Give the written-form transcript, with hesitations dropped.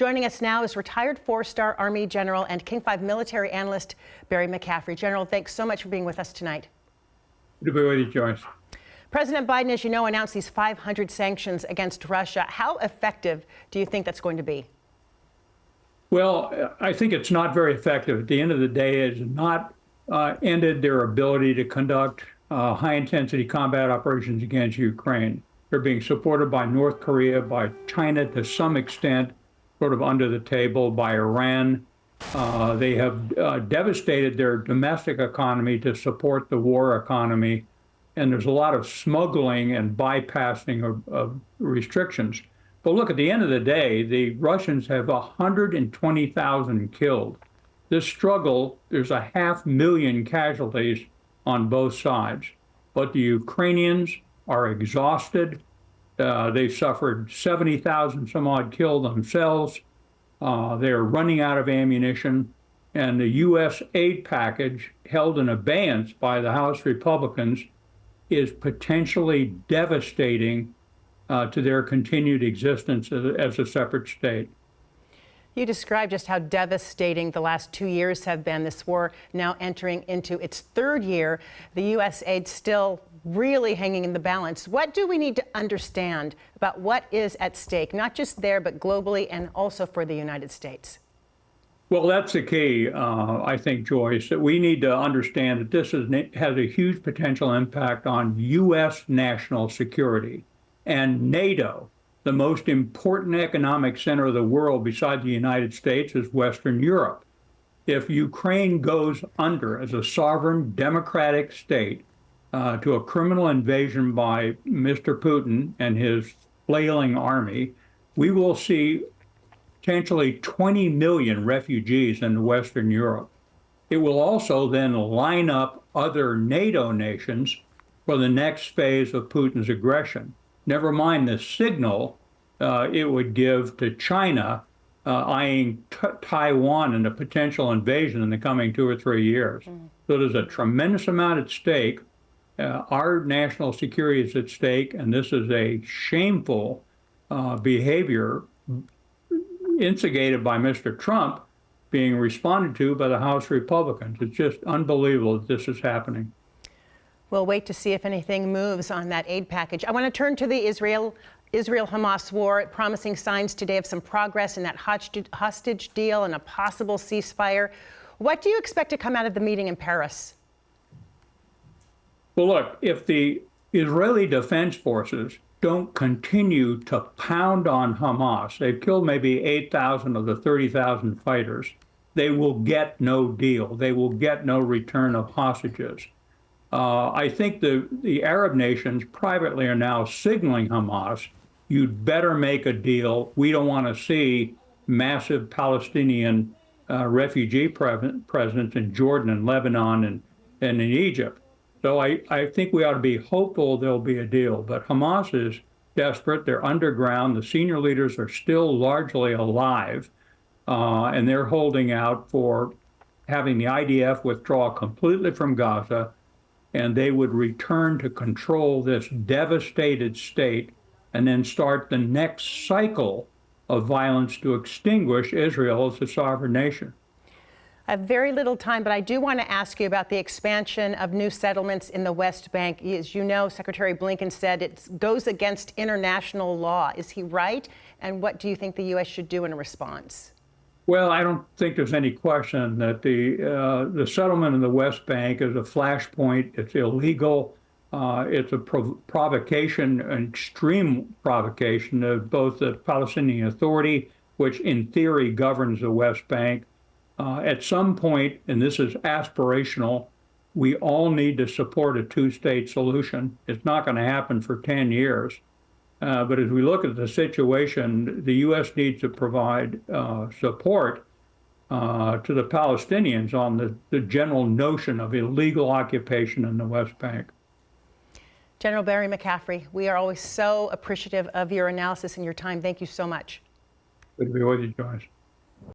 Joining us now is retired four-star Army General and King 5 military analyst Barry McCaffrey. General, thanks so much for being with us tonight. Good to be with you, Joyce. President Biden, as you know, announced these 500 sanctions against Russia. How effective do you think that's going to be? Well, I think it's not very effective. At the end of the day, it has not ended their ability to conduct high-intensity combat operations against Ukraine. They're being supported by North Korea, by China to some extent, sort of under the table, by Iran. They have devastated their domestic economy to support the war economy. And there's a lot of smuggling and bypassing of restrictions. But look, at the end of the day, the Russians have 120,000 killed. This struggle, there's 500,000 casualties on both sides. But the Ukrainians are exhausted. They've suffered 70,000 some odd killed themselves. They're running out of ammunition. And the U.S. aid package held in abeyance by the House Republicans is potentially devastating to their continued existence as a separate state. You described just how devastating the last 2 years have been. This war now entering into its third year. The U.S. aid still really hanging in the balance. What do we need to understand about what is at stake, not just there, but globally and also for the United States? Well, that's the key, I think, Joyce, that we need to understand that this has a huge potential impact on U.S. national security. And NATO, the most important economic center of the world beside the United States, is Western Europe. If Ukraine goes under as a sovereign democratic state to a criminal invasion by Mr. Putin and his flailing army, we will see potentially 20 million refugees in Western Europe. It will also then line up other NATO nations for the next phase of Putin's aggression. Never mind the signal it would give to China eyeing Taiwan in a potential invasion in the coming 2 or 3 years. So there's a tremendous amount at stake. Our national security is at stake, and this is a shameful behavior instigated by Mr. Trump being responded to by the House Republicans. It's just unbelievable that this is happening. We'll wait to see if anything moves on that aid package. I want to turn to the Israel-Hamas war, promising signs today of some progress in that hostage deal and a possible ceasefire. What do you expect to come out of the meeting in Paris? Well, look, if the Israeli Defense Forces don't continue to pound on Hamas, they've killed maybe 8,000 of the 30,000 fighters, they will get no deal. They will get no return of hostages. I think the Arab nations privately are now signaling Hamas, you'd better make a deal. We don't want to see massive Palestinian refugee presence in Jordan and Lebanon and in Egypt. So I think we ought to be hopeful there'll be a deal. But Hamas is desperate. They're underground. The senior leaders are still largely alive, and they're holding out for having the IDF withdraw completely from Gaza, and they would return to control this devastated state and then start the next cycle of violence to extinguish Israel as a sovereign nation. I have very little time, but I do want to ask you about the expansion of new settlements in the West Bank. As you know, Secretary Blinken said it goes against international law. Is he right? And what do you think the U.S. should do in response? Well, I don't think there's any question that the settlement in the West Bank is a flashpoint. It's illegal. It's a provocation, an extreme provocation of both the Palestinian Authority, which in theory governs the West Bank. At some point, and this is aspirational, we all need to support a two-state solution. It's not going to happen for 10 years. But as we look at the situation, the U.S. needs to provide support to the Palestinians on the general notion of illegal occupation in the West Bank. General Barry McCaffrey, we are always so appreciative of your analysis and your time. Thank you so much. Good to be with you, Joyce.